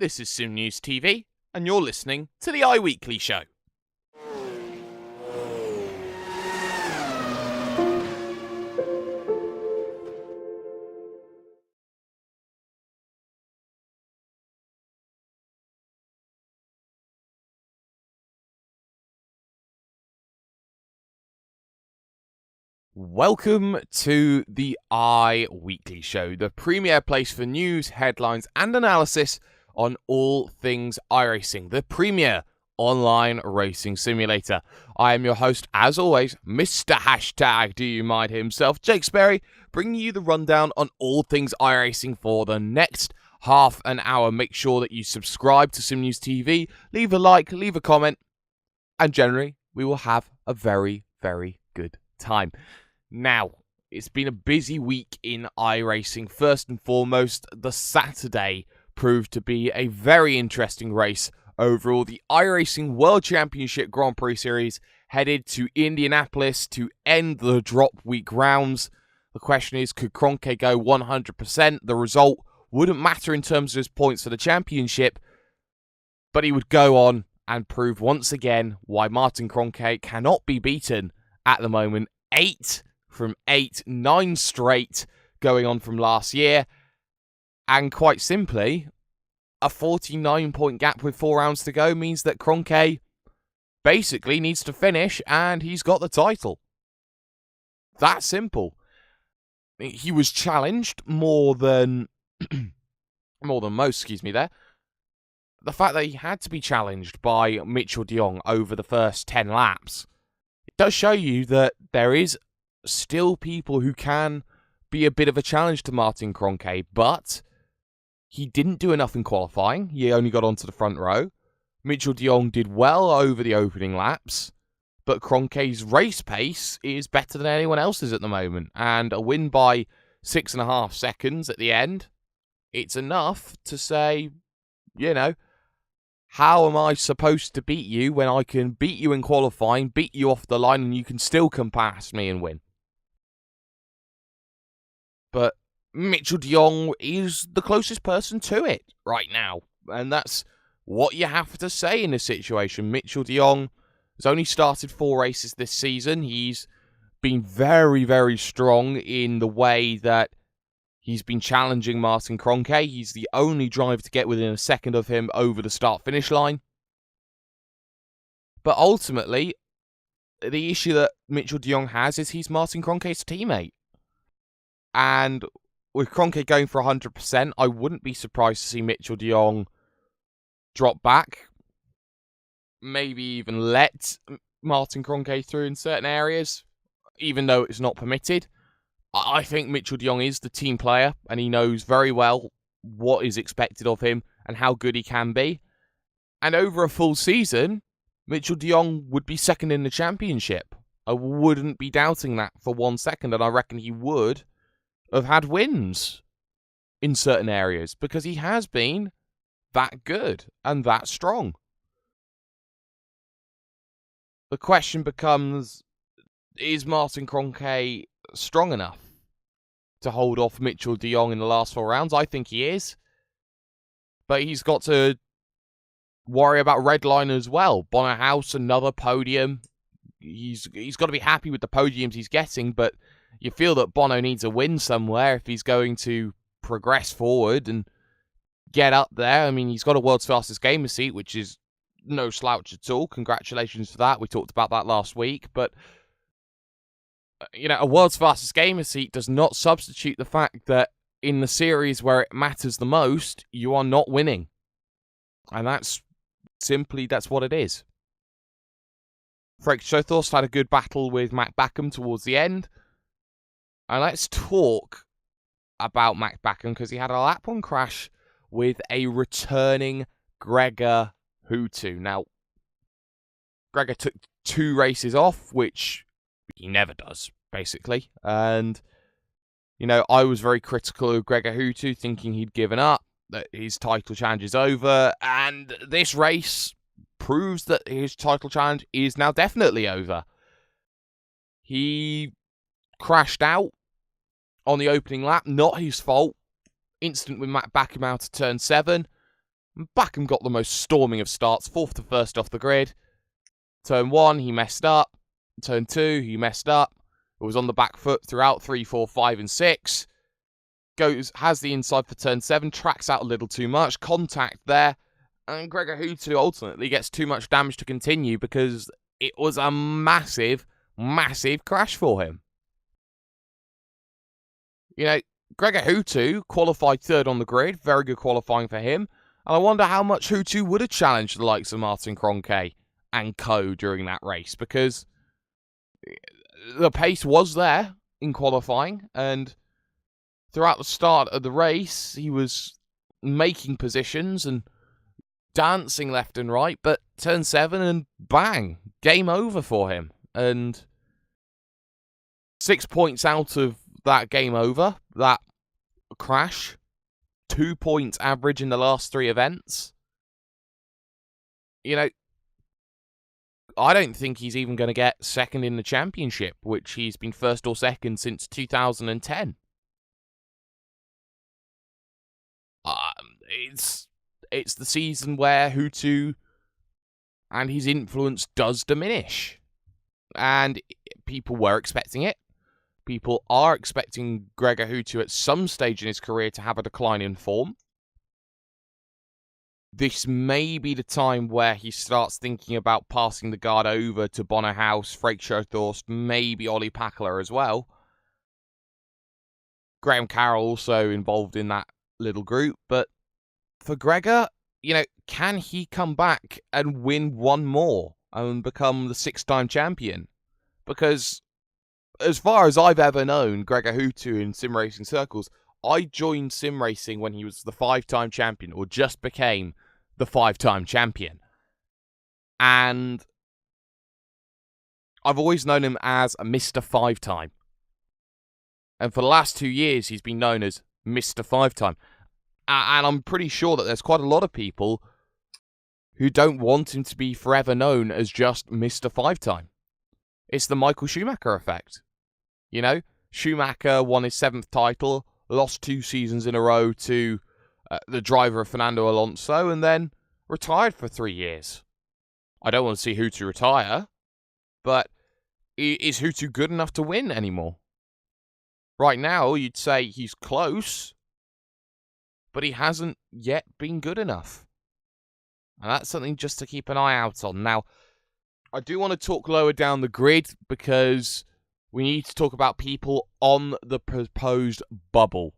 This is SimNews.TV, and you're listening to the iWeekly show. Welcome to the iWeekly show, the premier place for news, headlines, and analysis on all things iRacing, the premier online racing simulator. I am your host, as always, Mr. Hashtag Do You Mind himself, Jake Sparey, bringing you the rundown on all things iRacing for the next half an hour. Make sure that you subscribe to SimNews.TV, leave a like, leave a comment, and generally, we will have a very, very good time. Now, it's been a busy week in iRacing. First and foremost, the Saturday proved to be a very interesting race overall. The iRacing World Championship Grand Prix Series headed to Indianapolis to end the drop week rounds. The question is, could Kroenke go 100%? The result wouldn't matter in terms of his points for the championship, but he would go on and prove once again why Martin Kroenke cannot be beaten at the moment. 8 from 8, 9 straight going on from last year. And quite simply, a 49-point gap with 4 rounds to go means that Kroenke basically needs to finish and he's got the title. That simple. He was challenged more than most, there. The fact that he had to be challenged by Mitchell de Jong over the first 10 laps, it does show you that there is still people who can be a bit of a challenge to Martin Kroenke, but he didn't do enough in qualifying. He only got onto the front row. Mitchell de Jong did well over the opening laps, but Kroenke's race pace is better than anyone else's at the moment, and a win by 6.5 seconds at the end, it's enough to say, how am I supposed to beat you when I can beat you in qualifying, beat you off the line, and you can still come past me and win? But Mitchell de Jong is the closest person to it right now, and that's what you have to say in this situation. Mitchell de Jong has only started 4 races this season. He's been very, very strong in the way that he's been challenging Martin Kroenke. He's the only driver to get within a second of him over the start-finish line. But ultimately, the issue that Mitchell de Jong has is he's Martin Kroenke's teammate. And with Kroenke going for 100%, I wouldn't be surprised to see Mitchell de Jong drop back. Maybe even let Martin Kroenke through in certain areas, even though it's not permitted. I think Mitchell de Jong is the team player, and he knows very well what is expected of him and how good he can be. And over a full season, Mitchell de Jong would be second in the championship. I wouldn't be doubting that for 1 second, and I reckon he would have had wins in certain areas because he has been that good and that strong. The question becomes, is Martin Kroenke strong enough to hold off Mitchell de Jong in the last 4 rounds? I think he is. But he's got to worry about Redline as well. Bonner House, another podium. He's got to be happy with the podiums he's getting, but you feel that Bono needs a win somewhere if he's going to progress forward and get up there. I mean, he's got a world's fastest gamer seat, which is no slouch at all. Congratulations for that. We talked about that last week, but a world's fastest gamer seat does not substitute the fact that in the series where it matters the most, you are not winning. And that's what it is. Frank Shothorst had a good battle with Matt Backham towards the end. And let's talk about Matt Backham because he had a lap 1 crash with a returning Gregor Hutu. Now, Gregor took 2 races off, which he never does, basically. And, I was very critical of Gregor Hutu, thinking he'd given up, that his title challenge is over. And this race proves that his title challenge is now definitely over. He crashed out on the opening lap, not his fault. Instant with Matt Backham out of turn 7. Backham got the most storming of starts, 4th to 1st off the grid. Turn 1, he messed up. Turn 2, he messed up. It was on the back foot throughout 3, 4, 5, and 6. Has the inside for turn 7, tracks out a little too much, contact there, and Gregor Hutu ultimately gets too much damage to continue because it was a massive, massive crash for him. You know, Gregor Hutu qualified 3rd on the grid, very good qualifying for him, and I wonder how much Hutu would have challenged the likes of Martin Kroenke and co during that race, because the pace was there in qualifying, and throughout the start of the race, he was making positions and dancing left and right, but turn 7 and bang, game over for him. And 6 points out of that game over, that crash, 2 points average in the last 3 events. You know, I don't think he's even going to get second in the championship, which he's been first or second since 2010. It's the season where Hutu and his influence does diminish. And people were expecting it. People are expecting Gregor Hutu at some stage in his career to have a decline in form. This may be the time where he starts thinking about passing the guard over to Bonner House, Freek Schothorst, maybe Ollie Packler as well. Graham Carroll also involved in that little group, but for Gregor, you know, can he come back and win one more and become the 6-time champion? Because as far as I've ever known Gregor Hutu in sim racing circles, I joined sim racing when he was the 5-time champion, or just became the 5-time champion. And I've always known him as a Mr. 5-time. And for the last 2 years, he's been known as Mr. 5-time. And I'm pretty sure that there's quite a lot of people who don't want him to be forever known as just Mr. 5-time. It's the Michael Schumacher effect. You know, Schumacher won his 7th title, lost 2 seasons in a row to the driver of Fernando Alonso, and then retired for 3 years. I don't want to see Hutu retire, but is Hutu good enough to win anymore? Right now, you'd say he's close, but he hasn't yet been good enough. And that's something just to keep an eye out on. Now, I do want to talk lower down the grid because we need to talk about people on the proposed bubble.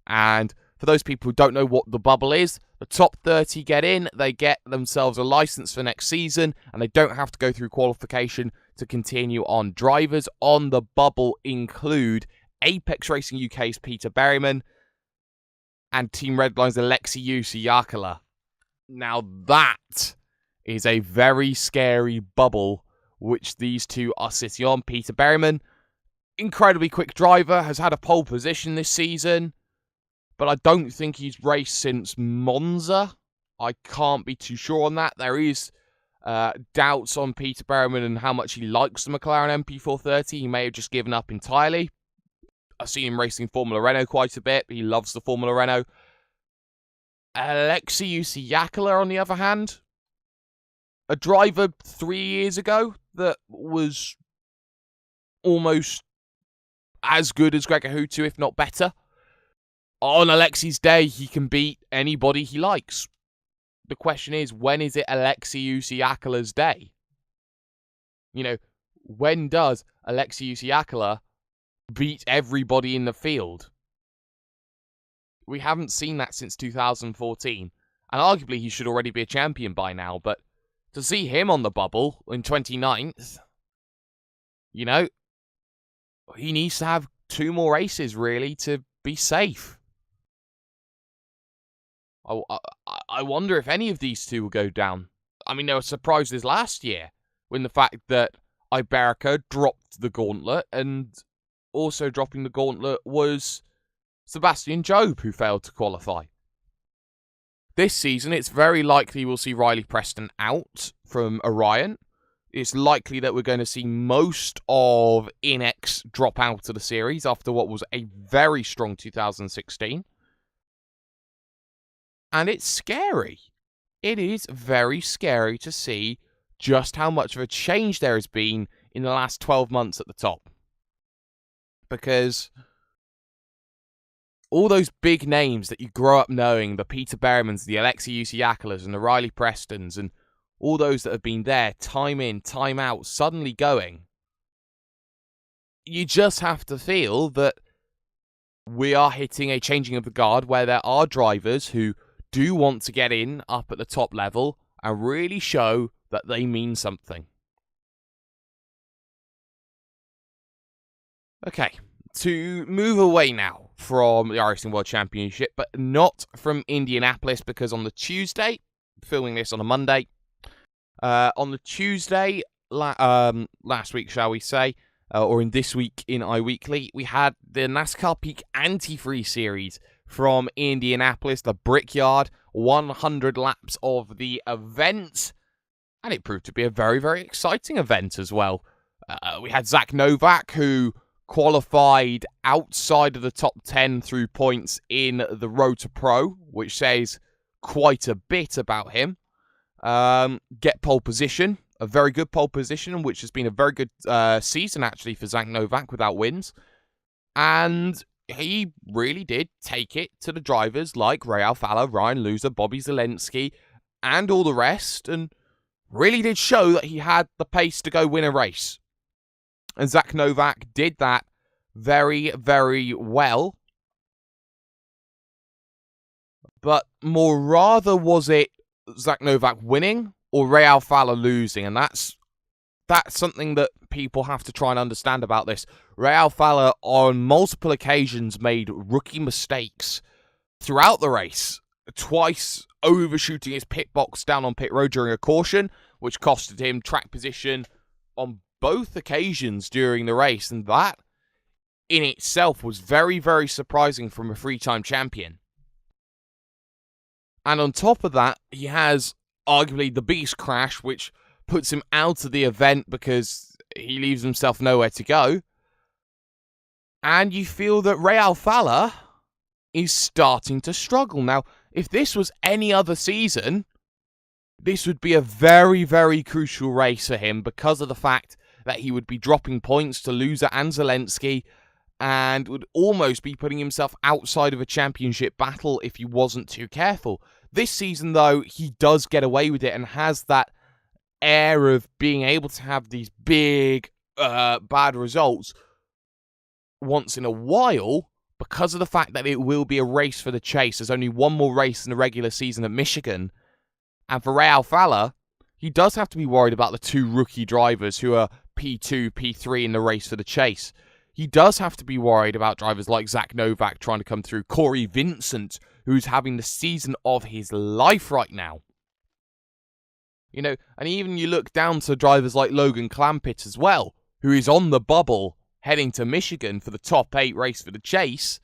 And for those people who don't know what the bubble is, the top 30 get in, they get themselves a license for next season, and they don't have to go through qualification to continue on. Drivers on the bubble include Apex Racing UK's Peter Berryman and Team Redline's Alexiu Siakala. Now that is a very scary bubble which these two are sitting on. Peter Berryman, incredibly quick driver, has had a pole position this season, but I don't think he's raced since Monza. I can't be too sure on that. There is doubts on Peter Berryman and how much he likes the McLaren MP430. He may have just given up entirely. I've seen him racing Formula Renault quite a bit. He loves the Formula Renault. Alexiu Siakala, on the other hand, a driver 3 years ago that was almost as good as Gregor Hutu, if not better. On Alexi's day, he can beat anybody he likes. The question is, when is it Alexiu Siakala's day? You know, when does Alexiu Siakala beat everybody in the field? We haven't seen that since 2014. And arguably he should already be a champion by now, but to see him on the bubble in 29th, you know, he needs to have 2 more races, really, to be safe. I wonder if any of these two will go down. I mean, there were surprises last year when the fact that Iberica dropped the gauntlet, and also dropping the gauntlet was Sebastian Jobe, who failed to qualify. This season, it's very likely we'll see Riley Preston out from Orion. It's likely that we're going to see most of Inex drop out of the series after what was a very strong 2016. And it's scary. It is very scary to see just how much of a change there has been in the last 12 months at the top. Because all those big names that you grow up knowing, the Peter Behrmans, the Alexei Usiakulas, and the Riley Prestons, and all those that have been there time in, time out, suddenly going, you just have to feel that we are hitting a changing of the guard where there are drivers who do want to get in up at the top level and really show that they mean something. Okay, to move away now from the iRacing World Championship, but not from Indianapolis, because on the Tuesday, filming this on a Monday, on the Tuesday last week, shall we say, or in this week in iWeekly, we had the NASCAR Peak Antifreeze Series from Indianapolis, the Brickyard, 100 laps of the event, and it proved to be a very, very exciting event as well. We had Zach Novak, who qualified outside of the top 10 through points in the Road to Pro, which says quite a bit about him. Get pole position, a very good pole position, which has been a very good season actually for Zach Novak without wins. And he really did take it to the drivers like Ray Alfalla, Ryan Loser, Bobby Zelensky, and all the rest, and really did show that he had the pace to go win a race. And Zach Novak did that very, very well. But more rather was it Zach Novak winning or Ray Alfalla losing? And that's something that people have to try and understand about this. Ray Alfalla on multiple occasions made rookie mistakes throughout the race. Twice overshooting his pit box down on pit road during a caution, which costed him track position on both occasions during the race. And that in itself was very, very surprising from a three-time champion. And on top of that, he has arguably the biggest crash, which puts him out of the event because he leaves himself nowhere to go. And you feel that Ray Alfalla is starting to struggle. Now, if this was any other season, this would be a very, very crucial race for him because of the fact that he would be dropping points to Loser and Zelensky and would almost be putting himself outside of a championship battle if he wasn't too careful. This season, though, he does get away with it and has that air of being able to have these big, bad results once in a while because of the fact that it will be a race for the chase. There's only one more race in the regular season at Michigan. And for Ray Alfalla, he does have to be worried about the two rookie drivers who are P2, P3 in the race for the chase. He does have to be worried about drivers like Zach Novak trying to come through, Corey Vincent, who's having the season of his life right now. You know, and even you look down to drivers like Logan Clampett as well, who is on the bubble heading to Michigan for the top 8 race for the chase.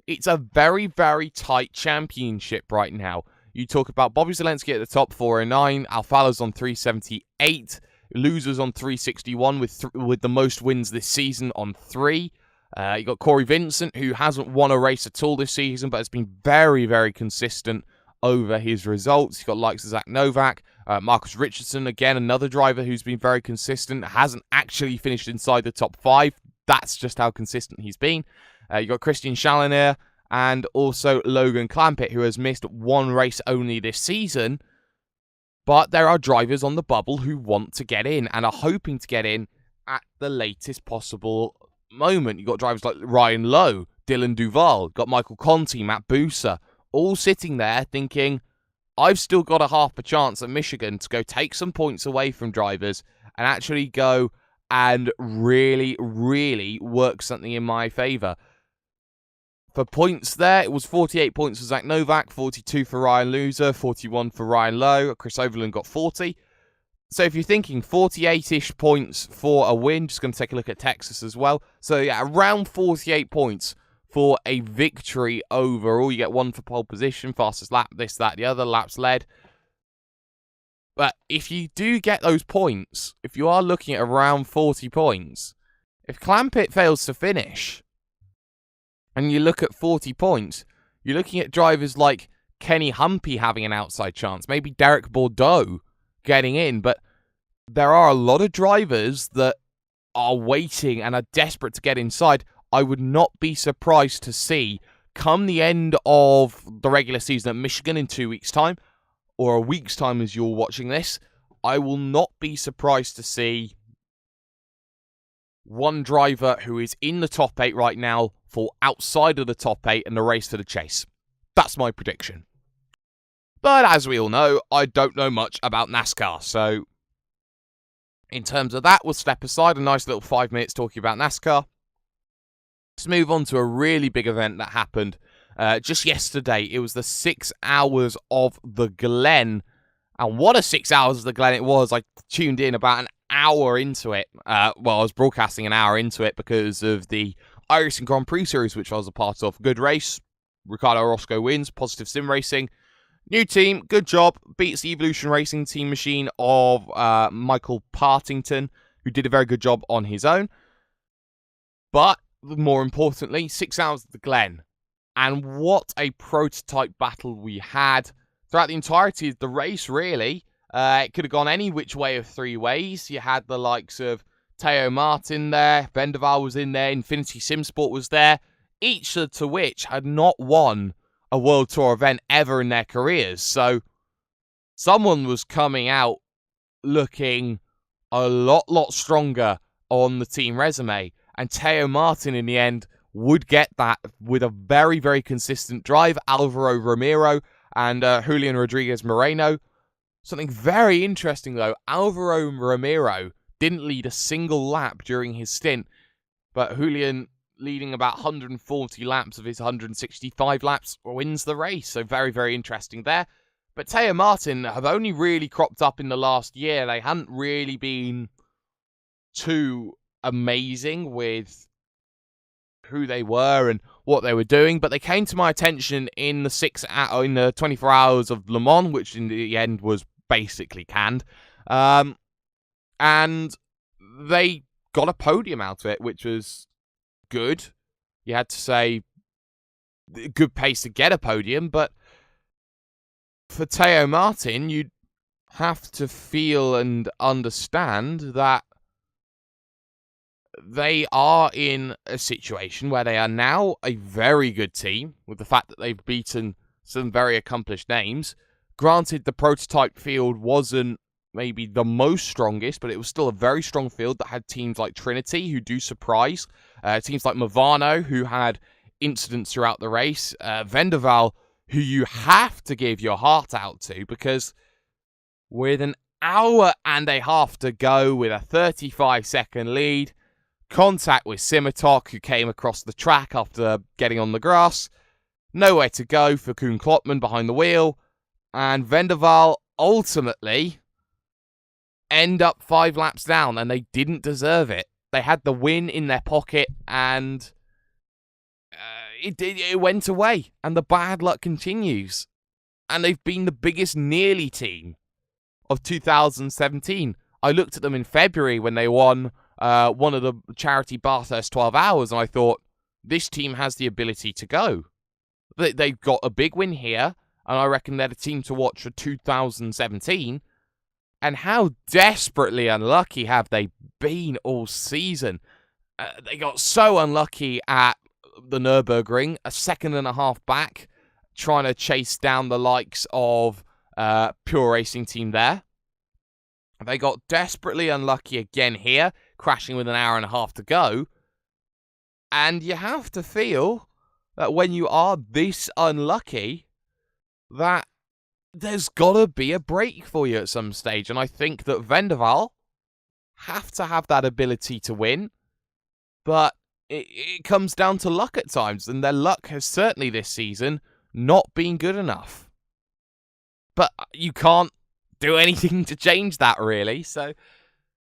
It's a very, very tight championship right now. You talk about Bobby Zelensky at the top, 409. Alfalla's on 378. Losers on 361 with the most wins this season on 3. You got Corey Vincent, who hasn't won a race at all this season, but has been very, very consistent over his results. You've got likes of Zach Novak. Marcus Richardson, again, another driver who's been very consistent. Hasn't actually finished inside the top 5. That's just how consistent he's been. You've got Christian Chalonier and also Logan Clampett, who has missed one race only this season. But there are drivers on the bubble who want to get in and are hoping to get in at the latest possible moment. You've got drivers like Ryan Lowe, Dylan Duval, got Michael Conti, Matt Busa, all sitting there thinking, I've still got a half a chance at Michigan to go take some points away from drivers and actually go and really, really work something in my favour. For points there, it was 48 points for Zach Novak, 42 for Ryan Loser, 41 for Ryan Lowe. Chris Overland got 40. So if you're thinking 48-ish points for a win, just going to take a look at Texas as well. So yeah, around 48 points for a victory overall. You get 1 for pole position, fastest lap, this, that, the other, laps led. But if you do get those points, if you are looking at around 40 points, if Clampett fails to finish, and you look at 40 points, you're looking at drivers like Kenny Humpy having an outside chance, maybe Derek Bordeaux getting in, but there are a lot of drivers that are waiting and are desperate to get inside. I would not be surprised to see, come the end of the regular season at Michigan in 2 weeks' time, or a week's time as you're watching this, I will not be surprised to see one driver who is in the top 8 right now fall outside of the top 8 and the race for the chase. That's my prediction. But as we all know, I don't know much about NASCAR, so in terms of that, we'll step aside a nice little 5 minutes talking about NASCAR. Let's move on to a really big event that happened just yesterday. It was the 6 hours of the Glen. And what a 6 hours of the Glen it was. I tuned in about an hour into it. I was broadcasting an hour into it because of the iRacing Grand Prix series, which I was a part of. Good race. Ricardo Orozco wins. Positive Sim Racing. New team. Good job. Beats the Evolution Racing team machine of Michael Partington, who did a very good job on his own. But more importantly, 6 hours of the Glen. And what a prototype battle we had throughout the entirety of the race, really. It could have gone any which way of 3 ways. You had the likes of Teo Martin there, Vendaval was in there, Infinity Simsport was there, each to which had not won a World Tour event ever in their careers. So someone was coming out looking a lot stronger on the team resume. And Teo Martin, in the end, would get that with a very consistent drive. Alvaro Romero and Julian Rodriguez Moreno. Something very interesting, though. Alvaro Romero didn't lead a single lap during his stint, but Julian, leading about 140 laps of his 165 laps, wins the race. So very interesting there. But Teo Martin have only really cropped up in the last year. They hadn't really been too amazing with who they were and what they were doing, but they came to my attention in the 24 hours of Le Mans, which in the end was basically canned, and they got a podium out of it, which was good. You had to say good pace to get a podium, but for Teo Martin, you'd have to feel and understand that they are in a situation where they are now a very good team, with the fact that they've beaten some very accomplished names. Granted, the prototype field wasn't maybe the most strongest, but it was still a very strong field that had teams like Trinity, who do surprise, teams like Movano, who had incidents throughout the race, Vendaval, who you have to give your heart out to, because with an hour and a half to go with a 35-second lead, contact with Simitok, who came across the track after getting on the grass. Nowhere to go for Koen Klotman behind the wheel. And Vendaval ultimately end up 5 laps down, and they didn't deserve it. They had the win in their pocket, and it went away. And the bad luck continues. And they've been the biggest nearly team of 2017. I looked at them in February when they won one of the charity Bathurst 12 hours, and I thought, this team has the ability to go. They've got a big win here, and I reckon they're the team to watch for 2017. And how desperately unlucky have they been all season? They got so unlucky at the Nürburgring, a second and a half back, trying to chase down the likes of Pure Racing Team there. They got desperately unlucky again here, crashing with an hour and a half to go. And you have to feel that when you are this unlucky, that there's got to be a break for you at some stage. And I think that Vendaval have to have that ability to win. But it comes down to luck at times. And their luck has certainly this season not been good enough. But you can't do anything to change that, really. So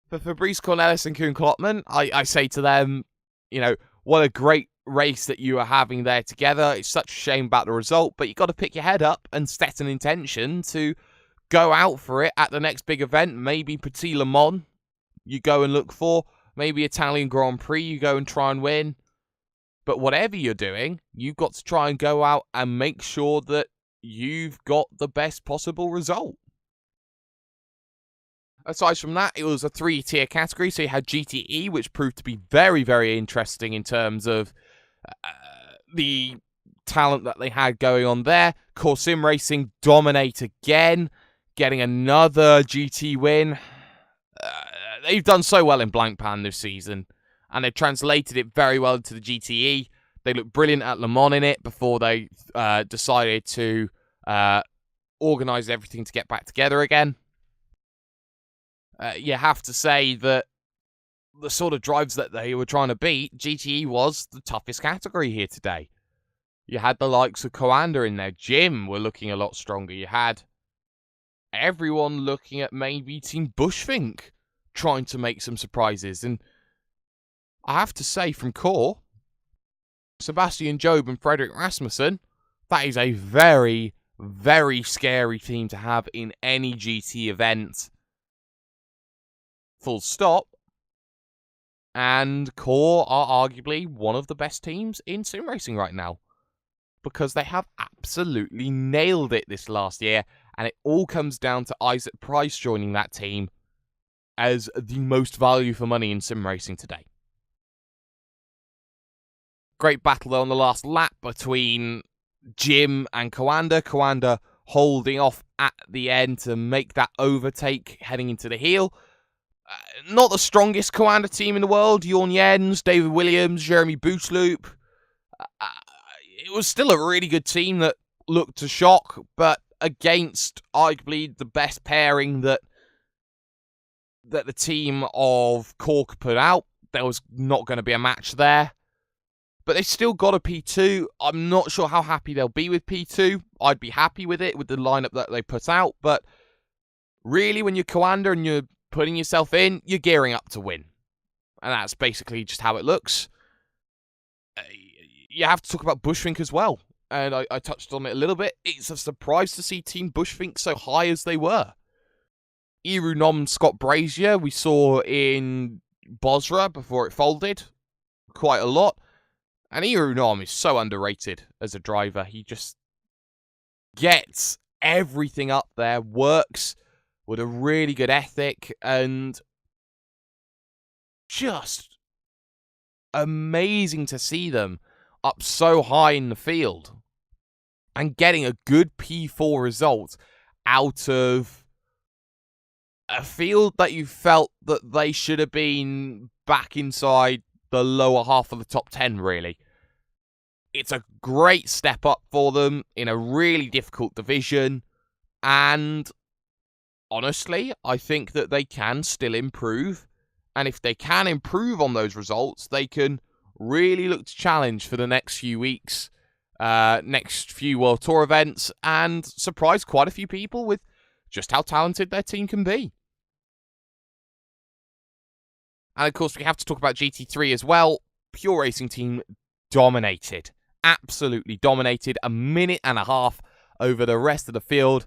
for Fabrice Cornelis and Koen Klotman, I say to them, what a great race that you are having there together. It's such a shame about the result, but you got to pick your head up and set an intention to go out for it at the next big event. Maybe Petit Le Mans you go and look for. Maybe Italian Grand Prix you go and try and win. But whatever you're doing, you've got to try and go out and make sure that you've got the best possible result. Aside from that, it was a 3-tier category, so you had GTE, which proved to be very, very interesting in terms of the talent that they had going on there. Core Sim Racing dominate again, getting another GT win. They've done so well in Blank Pan this season, and they've translated it very well into the GTE. They looked brilliant at Le Mans in it before they decided to organise everything to get back together again. You have to say that the sort of drives that they were trying to beat, GTE was the toughest category here today. You had the likes of Coanda in there. Jim were looking a lot stronger. You had everyone looking at maybe Team Bushfink trying to make some surprises. And I have to say, from Core, Sebastian Job and Frederick Rasmussen, that is a very, very scary team to have in any GT event. Full stop. And Core are arguably one of the best teams in sim racing right now, because they have absolutely nailed it this last year, and it all comes down to Isaac Price joining that team as the most value for money in sim racing today. Great battle though on the last lap between Jim and Coanda. Coanda holding off at the end to make that overtake heading into the heel. Not the strongest Coanda team in the world. Jorn Jens, David Williams, Jeremy Bootloop. It was still a really good team that looked to shock, but against arguably the best pairing that the team of Cork put out, there was not going to be a match there. But they still got a P2. I'm not sure how happy they'll be with P2. I'd be happy with it, with the lineup that they put out. But really, when you're Coanda and you're putting yourself in, you're gearing up to win. And that's basically just how it looks. You have to talk about Bushfink as well. And I touched on it a little bit. It's a surprise to see Team Bushfink so high as they were. Iru Nom Scott Brazier, we saw in Bosra before it folded quite a lot. And Iru Nom is so underrated as a driver. He just gets everything up there, works with a really good ethic, and just amazing to see them up so high in the field and getting a good P4 result out of a field that you felt that they should have been back inside the lower half of the top 10, really. It's a great step up for them in a really difficult division, and honestly, I think that they can still improve, and if they can improve on those results, they can really look to challenge for the next few weeks, next few World Tour events, and surprise quite a few people with just how talented their team can be. And of course, we have to talk about GT3 as well. Pure Racing team dominated. Absolutely dominated. A minute and a half over the rest of the field.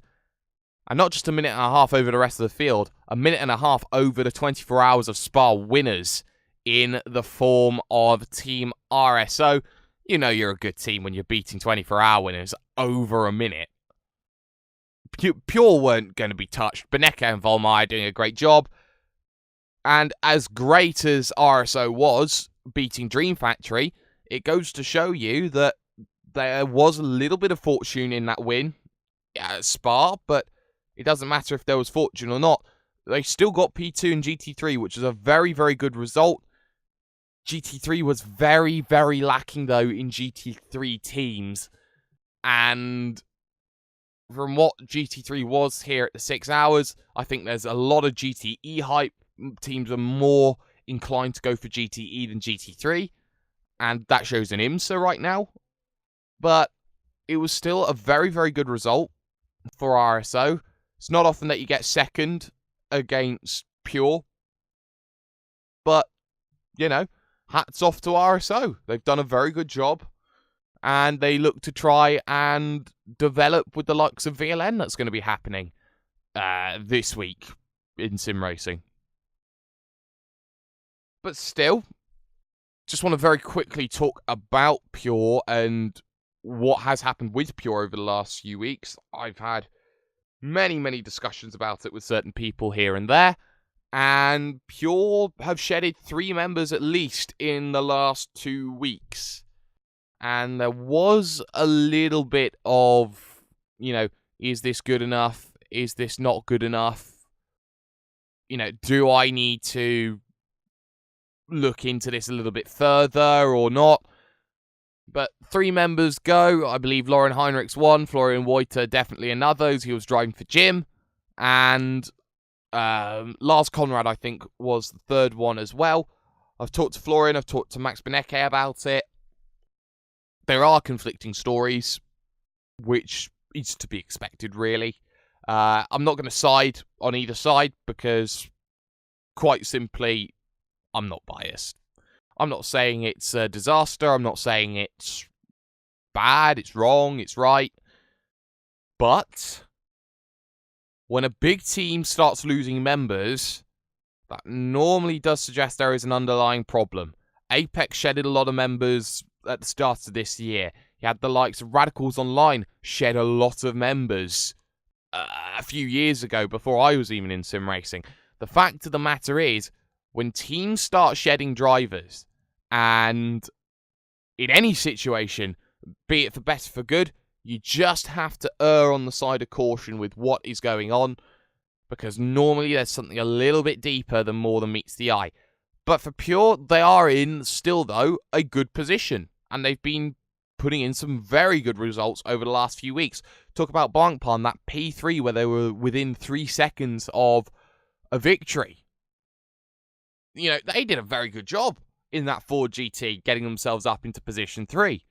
And not just a minute and a half over the rest of the field, a minute and a half over the 24 hours of Spa winners in the form of Team RSO. You know you're a good team when you're beating 24-hour winners over a minute. Pure weren't going to be touched. Benecca and Volmaier doing a great job. And as great as RSO was beating Dream Factory, it goes to show you that there was a little bit of fortune in that win at Spa, but it doesn't matter if there was fortune or not. They still got P2 in GT3, which is a very, very good result. GT3 was very, very lacking, though, in GT3 teams. And from what GT3 was here at the 6 hours, I think there's a lot of GTE hype. Teams are more inclined to go for GTE than GT3. And that shows in IMSA right now. But it was still a very, very good result for RSO. It's not often that you get second against Pure. But, you know, hats off to RSO. They've done a very good job. And they look to try and develop with the likes of VLN that's going to be happening this week in sim racing. But still, just want to very quickly talk about Pure and what has happened with Pure over the last few weeks. I've had many discussions about it with certain people here and there, and Pure have shedded 3 members at least in the last 2 weeks. And there was a little bit of, is this good enough? Is this not good enough? Do I need to look into this a little bit further or not? But 3 members go. I believe Lauren Heinrich's one, Florian Reuter definitely another. He was driving for Jim. And Lars Conrad, I think, was the 3rd one as well. I've talked to Florian, I've talked to Max Benecke about it. There are conflicting stories, which is to be expected, really. I'm not going to side on either side because, quite simply, I'm not biased. I'm not saying it's a disaster. I'm not saying it's bad, it's wrong, it's right. But when a big team starts losing members, that normally does suggest there is an underlying problem. Apex shedded a lot of members at the start of this year. You had the likes of Radicals Online shed a lot of members a few years ago before I was even in sim racing. The fact of the matter is, when teams start shedding drivers, and in any situation, be it for better for good, you just have to err on the side of caution with what is going on, because normally there's something a little bit deeper than more than meets the eye. But for Pure, they are in, still though, a good position, and they've been putting in some very good results over the last few weeks. Talk about Blancpain, that P3 where they were within 3 seconds of a victory. They did a very good job in that Ford GT, getting themselves up into position 3.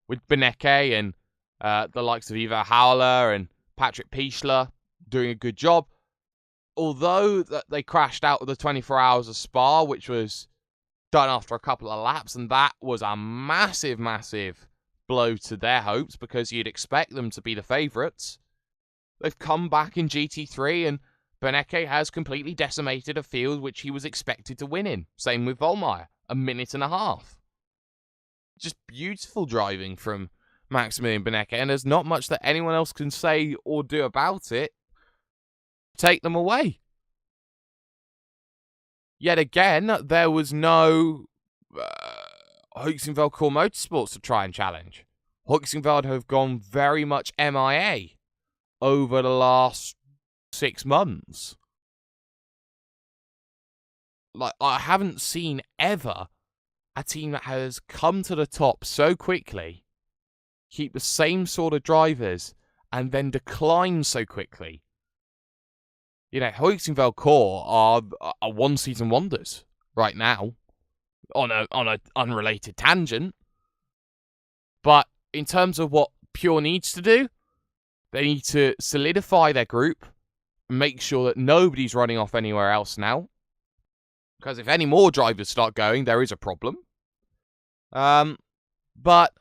With Benecke and the likes of Ivo Howler and Patrick Pichler doing a good job. Although they crashed out of the 24 hours of Spa, which was done after a couple of laps, and that was a massive blow to their hopes because you'd expect them to be the favourites. They've come back in GT3 and Benecke has completely decimated a field which he was expected to win in. Same with Vollmeyer, 1.5 minutes. Just beautiful driving from Maximilian Benecke, and there's not much that anyone else can say or do about it. Take them away. Yet again, there was no Huizenveld Core Motorsports to try and challenge. Huizenveld have gone very much MIA over the last 6 months. I haven't seen ever a team that has come to the top so quickly, keep the same sort of drivers, and then decline so quickly. Huizenveld Core are one-season wonders right now, on an unrelated tangent. But in terms of what Pure needs to do, they need to solidify their group, make sure that nobody's running off anywhere else now. Because if any more drivers start going, there is a problem. But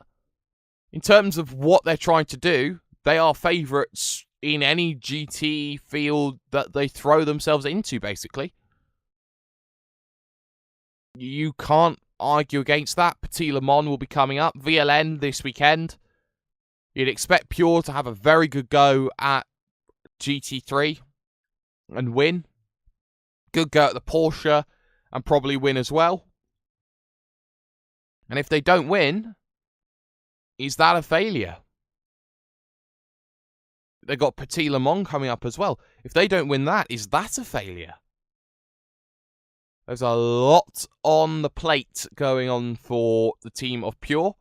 in terms of what they're trying to do, they are favourites in any GT field that they throw themselves into, basically. You can't argue against that. Petit Le Mans will be coming up. VLN this weekend. You'd expect Pure to have a very good go at GT3 and win. Good go at the Porsche and probably win as well. And if they don't win, is that a failure? They've got Petit Le Mans coming up as well. If they don't win that, is that a failure? There's a lot on the plate going on for the team of Pure.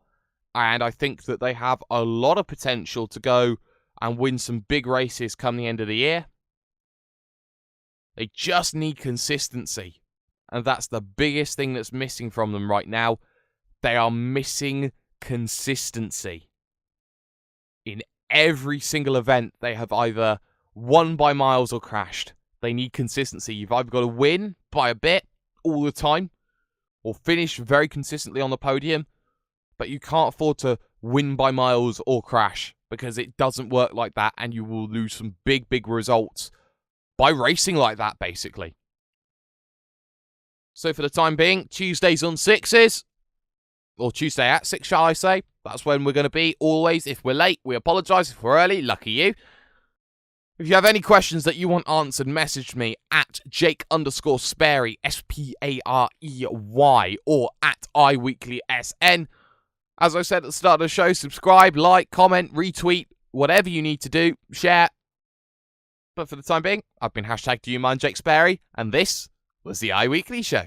And I think that they have a lot of potential to go and win some big races come the end of the year. They just need consistency. And that's the biggest thing that's missing from them right now. They are missing consistency. In every single event, they have either won by miles or crashed. They need consistency. You've either got to win by a bit all the time, or finish very consistently on the podium, but you can't afford to win by miles or crash, because it doesn't work like that, and you will lose some big results by racing like that, basically. So for the time being, Tuesdays on 6s, or Tuesday at 6, shall I say, That's when we're going to be, always. If we're late, we apologise. If we're early, lucky you. If you have any questions that you want answered, message me at Jake_Sparey, SPAREY, or at iWeeklySN. As I said at the start of the show, subscribe, like, comment, retweet, whatever you need to do, share. But for the time being, I've been #DoYouMind Jake Sparey, and this was the iWeekly Show.